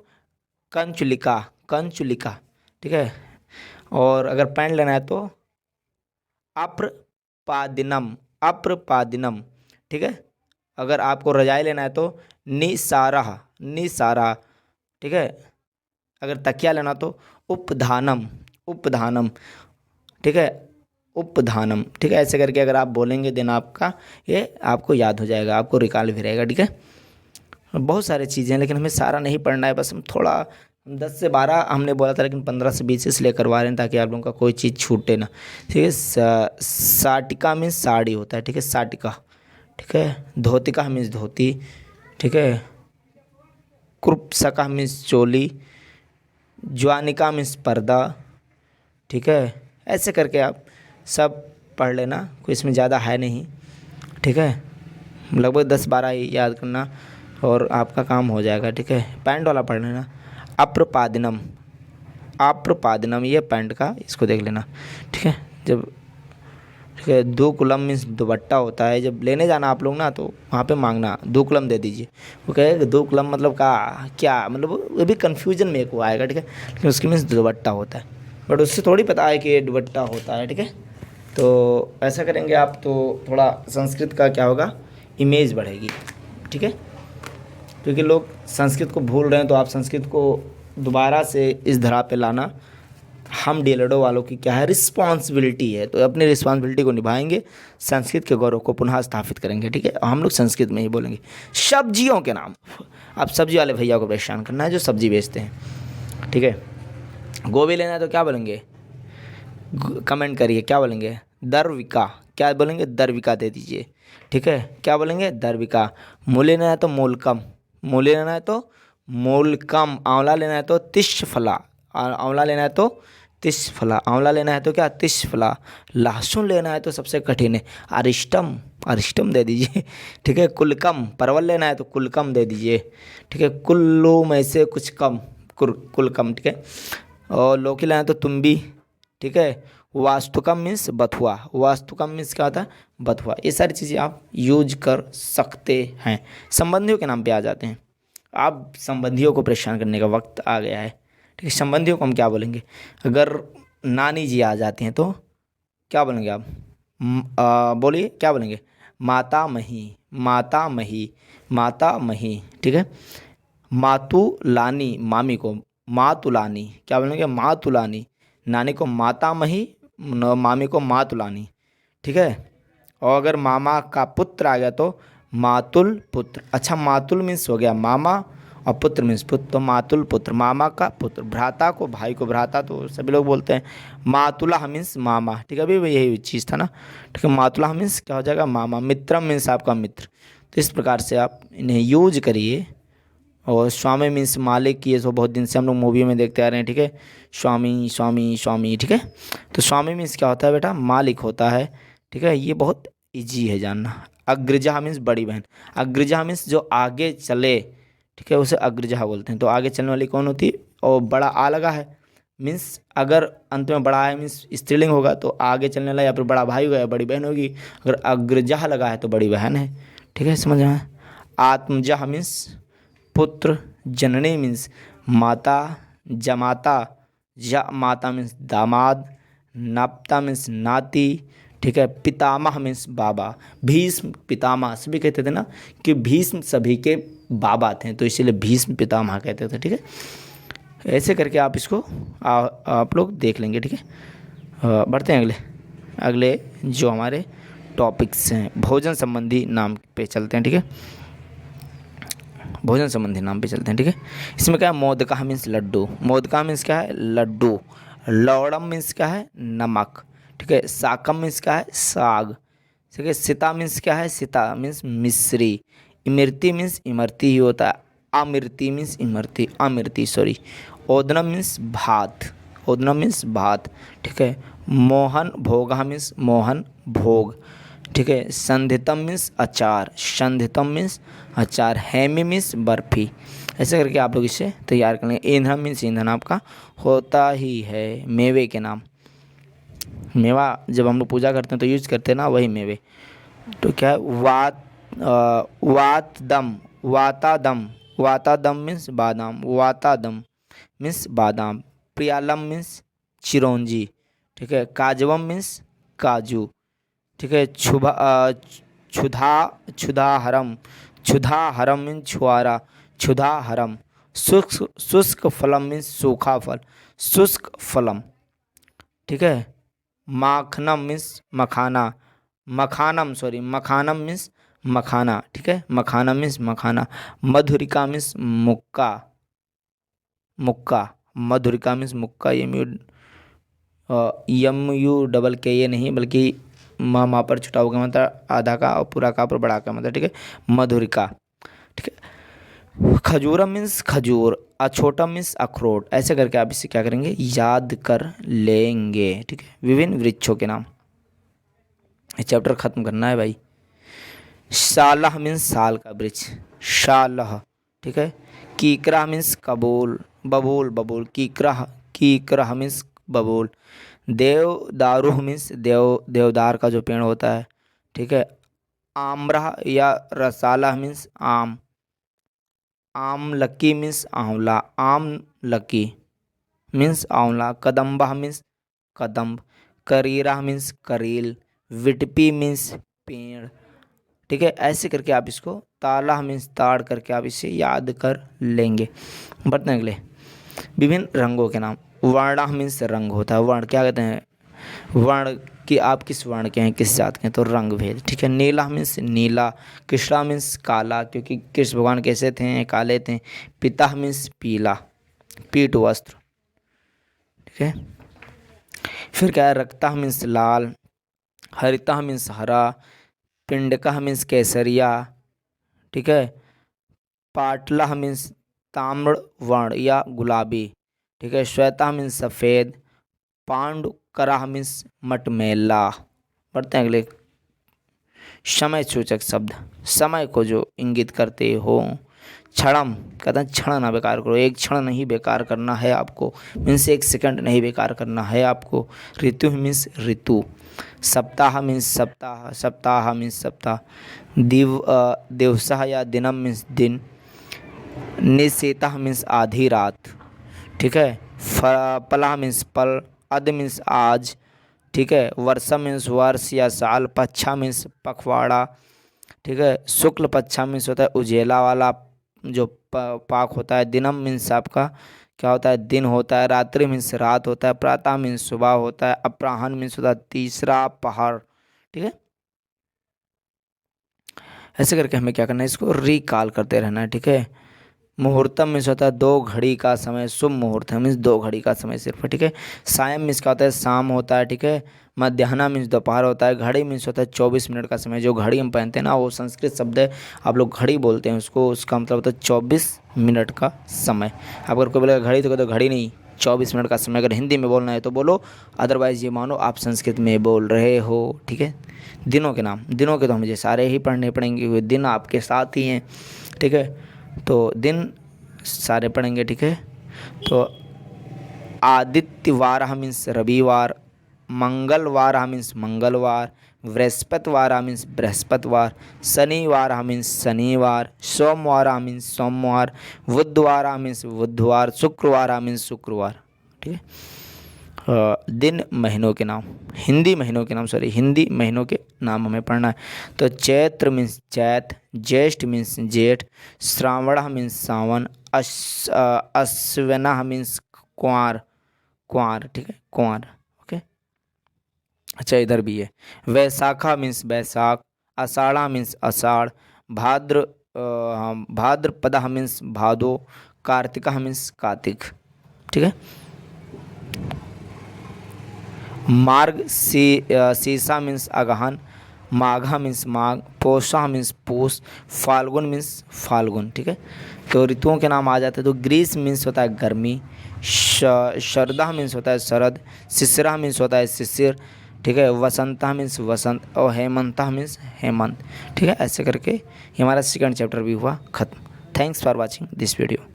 कंचुलिका, कंचुलिका, ठीक है। और अगर पैंट लेना है तो अप्रपादिनम, अप्रपादिनम, ठीक है। अगर आपको रजाई लेना है तो निसारा, निसारा, ठीक है। अगर तकिया लेना तो उपधानम, उपधानम, ठीक है, उपधानम, ठीक है। ऐसे करके अगर आप बोलेंगे दिन आपका ये आपको याद हो जाएगा, आपको रिकॉल भी रहेगा, ठीक है। बहुत सारी चीज़ें हैं लेकिन हमें सारा नहीं पढ़ना है, बस हम थोड़ा 10 से 12 हमने बोला था, लेकिन 15 से 20 इसलिए करवा रहे हैं ताकि आप लोगों का कोई चीज़ छूटे ना, ठीक है। साटिका मीन्स साड़ी होता है, ठीक है, साटिका, ठीक है। धोतिका मीन्स धोती, ठीक है। कृपसका मीन्स चोली। ज्वानिका मीन्स पर्दा, ठीक है। ऐसे करके आप सब पढ़ लेना, कोई इसमें ज़्यादा है नहीं, ठीक है। लगभग 10-12 ही याद करना और आपका काम हो जाएगा, ठीक है। पैंट वाला पढ़ लेना, अप्रपादिनम, अप्रपादिनम, ये पैंट का, इसको देख लेना, ठीक है। जब, ठीक है, दो कुलम मीन्स दुपट्टा होता है, जब लेने जाना आप लोग ना तो वहाँ पे मांगना 2 कुलम दे दीजिए, वो कहेगा 2 कुलम मतलब का क्या, मतलब वो भी कन्फ्यूजन में को आएगा, ठीक है। लेकिन उसकी मीन्स दुपट्टा होता है, बट उससे थोड़ी पता है कि ये दुपट्टा होता है, ठीक है। तो ऐसा करेंगे आप तो थोड़ा संस्कृत का क्या होगा, इमेज बढ़ेगी, ठीक है। क्योंकि लोग संस्कृत को भूल रहे हैं, तो आप संस्कृत को दोबारा से इस धरा पे लाना हम डीएलएडओ वालों की क्या है, रिस्पॉन्सिबिलिटी है। तो अपनी रिस्पॉन्सिबिलिटी को निभाएंगे, संस्कृत के गौरव को पुनः स्थापित करेंगे, ठीक है। हम लोग संस्कृत में ही बोलेंगे। सब्जियों के नाम, आप सब्जी वाले भैया को परेशान करना है जो सब्जी बेचते हैं, ठीक है। गोभी लेना है तो क्या बोलेंगे, कमेंट करिए क्या बोलेंगे, दरविका, क्या बोलेंगे, दरविका दे दीजिए, ठीक है। क्या बोलेंगे, दरविका। मूल्य लेना है तो मूलकम, मूल्य लेना है तो मूलकम, आंवला लेना है तो तिष्फला, आंवला लेना है तो तिष्फला, आंवला लेना है तो क्या तिष्फला। लहसुन लेना है तो सबसे कठिन है अरिष्टम, अरिष्टम दे दीजिए। ठीक है। कुलकम, परवल लेना है तो कुलकम दे दीजिए। ठीक है। कुल्लू में से कुछ कम, कुलकम। ठीक है। और लौकी लेना है तो तुम्बी। ठीक है। वास्तुकम मीन्स बथुआ, वास्तुकम मीन्स क्या होता है बथुआ। ये सारी चीज़ें आप यूज कर सकते हैं। संबंधियों के नाम पे आ जाते हैं। आप संबंधियों को परेशान करने का वक्त आ गया है। ठीक है। संबंधियों को हम क्या बोलेंगे, अगर नानी जी आ जाती हैं तो क्या बोलेंगे आप, बोलिए क्या बोलेंगे, माता मही, माता मही, माता मही। ठीक है। मातु लानी, मामी को मातुलानी, क्या बोलेंगे मातुलानी। नानी को माता मही, मामी को मातुलानी। ठीक है। और अगर मामा का पुत्र आ गया तो मातुल पुत्र। अच्छा, मातुल मीन्स हो गया मामा और पुत्र मीन्स पुत्र, तो मातुल पुत्र, मामा का पुत्र। भ्राता को, भाई को भ्राता तो सभी लोग बोलते हैं। मातुला मीन्स मामा। ठीक है। अभी यही चीज़ था ना। ठीक है। मातुला मीन्स क्या हो जाएगा मामा। मित्रम मीन्स आपका मित्र। तो इस प्रकार से आप इन्हें यूज करिए। और स्वामी मीन्स मालिक, ये तो बहुत दिन से हम लोग मूवी में देखते आ रहे हैं। ठीक है। स्वामी स्वामी स्वामी। ठीक है। तो स्वामी मीन्स क्या होता है बेटा, मालिक होता है। ठीक है। ये बहुत इजी है जानना। अग्रजा मीन्स बड़ी बहन, अग्रजा मीन्स जो आगे चले। ठीक है। उसे अग्रजा बोलते हैं। तो आगे चलने वाली कौन होती है, और बड़ा आ लगा है मीन्स अगर अंत में बड़ा है मीन्स स्त्रीलिंग होगा तो आगे चलने वाला या फिर बड़ा भाई होगा या बड़ी बहन होगी। अगर अग्रजा लगा है तो बड़ी बहन है। ठीक है। समझ में आया? आत्मजा मीन्स पुत्र, जननी मीन्स माता, जमाता, या माता मीन्स दामाद, नापता मीन्स नाती। ठीक है। पितामह मीन्स बाबा। भीष्म पितामह, सभी कहते थे ना कि भीष्म सभी के बाबा थे, तो इसीलिए भीष्म पितामह कहते थे। ठीक है। ऐसे करके आप इसको आप लोग देख लेंगे। ठीक है। बढ़ते हैं अगले अगले जो हमारे टॉपिक्स हैं, भोजन संबंधी नाम पे चलते हैं। ठीक है। भोजन संबंधी नाम पे चलते हैं। ठीक है। इसमें क्या है, मोदका मीन्स लड्डू, मोदका मीन्स क्या है लड्डू। लौड़म मीन्स क्या है नमक। ठीक है। साकम मीन्स क्या है साग। ठीक है। सीता मीन्स क्या है, सीता मीन्स मिश्री। इमरती मीन्स इमरती ही होता है, अमृति मीन्स इमरती, अमृति सॉरी। ओदनम मीन्स भात, ओदनम मीन्स भात। ठीक है। मोहन भोगा मीन्स मोहन भोग। ठीक है। संधितम मीन्स अचार, संधितम मीन्स अचार। Hemi means barfi. ऐसे करके आप लोग इसे तैयार कर लेंगे। ईंधन मीन्स ईंधन आपका होता ही है मेवे के नाम। मेवा जब हम लोग पूजा करते हैं तो यूज करते हैं ना, वही मेवे। तो क्या है वातदम, वातादम, वातादम मीन्स बादाम, वातादम मीन्स बादाम। प्रियालम मीन्स चिरौंजी। ठीक है। काजवम मीन्स काजू। ठीक है। क्षुधा, क्षुधाहरम, क्षुधाहरम मीन्स छुआरा, क्षुधाहरम। शुष्क, शुष्क फलम मीन्स सूखा फल, शुष्क फलम। ठीक है। माखनम मीन्स मखाना, मखानम सॉरी, मखानम मीन्स मखाना। ठीक है। मखानम मीन्स मखाना। मधुरिका मीन्स मुक्का, मुक्का। मधुरिका मीन्स मुक्का। यम यू डबल के ये नहीं, बल्कि मा पर छुटा होगा मतलब आधा का, और पूरा का पर बड़ा का मतलब। ठीक है। मधुरिका। ठीक है। खजूरम मीन्स खजूर, अछोटम मीन्स अखरोट। ऐसे करके आप इसे क्या करेंगे, याद कर लेंगे। ठीक है। विभिन्न वृक्षों के नाम, ये चैप्टर खत्म करना है भाई। शालह मीन्स साल का वृक्ष, शालह। ठीक है। कीकरा मीन्स कबूल, बबूल, बबूल। कीकरा, कीकरा मीन्स बबूल। देवदारू मीन्स देवदार का जो पेड़ होता है। ठीक है। आम्रह या रसाला मीन्स आम, आमलकी मीन्स आंवला, आमलकी मीन्स आंवला। कदम्बा मीन्स कदम्ब। करीरा मीन्स करील। विटपी मीन्स पेड़। ठीक है। ऐसे करके आप इसको, ताला मीन्स ताड़ करके आप इसे याद कर लेंगे। बढ़ते हैं अगले, विभिन्न रंगों के नाम। वर्ण मीन्स रंग होता है, वर्ण क्या कहते हैं, वर्ण कि आप किस वर्ण के हैं, किस जात के हैं, तो रंग भेद। ठीक है। नीला मीन्स नीला। कृष्णा मीन्स काला, क्योंकि कृष्ण भगवान कैसे थे, काले थे। पीता मीन्स पीला, पीठ वस्त्र। ठीक है। फिर क्या है, रक्ता मीन्स लाल। हरिता मीन्स हरा। पिंडका मीन्स केसरिया। ठीक है। पाटला मीन्स ताम्र वर्ण या गुलाबी, ठीक है। श्वेता मीन्स सफ़ेद। पांडुकरा मीन्स मटमैला। बढ़ते हैं अगले। समय सूचक शब्द, समय को जो इंगित करते हो। क्षणम, कहते हैं क्षण ना बेकार करो, एक क्षण नहीं बेकार करना है आपको, मीन्स एक सेकंड नहीं बेकार करना है आपको। ऋतु मीन्स ऋतु। सप्ताह मीन्स सप्ताह, सप्ताह मीन्स सप्ताह। दिवसः या दिनम मीन्स दिन। निशीतः मीन्स आधी रात, ठीक है। पलह मीन्स पल। अद मीन्स आज, ठीक है। वर्षा मीन्स वर्ष या साल। पच्छा मीन्स पखवाड़ा, ठीक है। शुक्ल पच्छा मीन्स होता है उजेला वाला जो पाक होता है। दिनम मीन्स आपका क्या होता है, दिन होता है। रात्रि मीन्स रात होता है। प्रातः मीन्स सुबह होता है। अपराह्न मीन्स होता है तीसरा पहर, ठीक है। ऐसे करके हमें क्या करना है, इसको रिकॉल करते रहना है, ठीक है। मुहूर्तम मीन्स होता है 2 घड़ी का समय। शुभ मुहूर्त है मीन्स 2 घड़ी का समय सिर्फ, ठीक है। सायं मीन्स क्या होता है, शाम होता है, ठीक है। मध्याह्न मीन्स दोपहर होता है। घड़ी मीन्स होता है 24 मिनट का समय। जो घड़ी हम पहनते हैं ना, वो संस्कृत शब्द है, आप लोग घड़ी बोलते हैं उसको, उसका मतलब होता है 24 मिनट का समय। आप अगर कोई बोलेगा घड़ी तो कहते घड़ी नहीं, 24 मिनट का समय। अगर हिंदी में बोलना है तो बोलो, अदरवाइज़ ये मानो आप संस्कृत में बोल रहे हो, ठीक है। दिनों के नाम, दिनों के तो मुझे सारे ही पढ़ने पड़ेंगे, वे दिन आपके साथ ही हैं, ठीक है। तो दिन सारे पढ़ेंगे, ठीक है। तो आदित्यवार मीन्स रविवार। मंगलवार मीन्स मंगलवार। बृहस्पतिवार मीन्स बृहस्पतिवार। शनिवार मीन्स शनिवार। सोमवार मीन्स सोमवार। बुधवार मीन्स बुधवार। शुक्रवार मीन्स शुक्रवार, ठीक है। दिन महीनों के नाम, हिंदी महीनों के नाम, सॉरी हिंदी महीनों के नाम हमें पढ़ना है। तो चैत्र मीन्स चैत। ज्येष्ठ मीन्स जेठ। श्रावण मीन्स सावन। अश्विना मीन्स कुंवार, कुंवार, ठीक है, कुंवार, ओके। अच्छा इधर भी है। वैशाखा मीन्स बैसाख। आषाढ़ा मीन्स आषाढ़। भाद्रपदा मीन्स भादो। कार्तिका मीन्स कार्तिक, ठीक है। शीशा मीन्स अगहन। माघा मीन्स माघ। पोषा मीन्स पूष। फाल्गुन मीन्स फाल्गुन, ठीक है। तो ऋतुओं के नाम आ जाते हैं। तो ग्रीष्म मीन्स होता है गर्मी। शरदा मीन्स होता है शरद। शिशिरा मीन्स होता है शिशिर, ठीक है। वसंता मीन्स वसंत। और हेमंता मीन्स हेमंत, ठीक है। ऐसे करके हमारा सेकंड चैप्टर भी हुआ खत्म। Thanks for watching this video.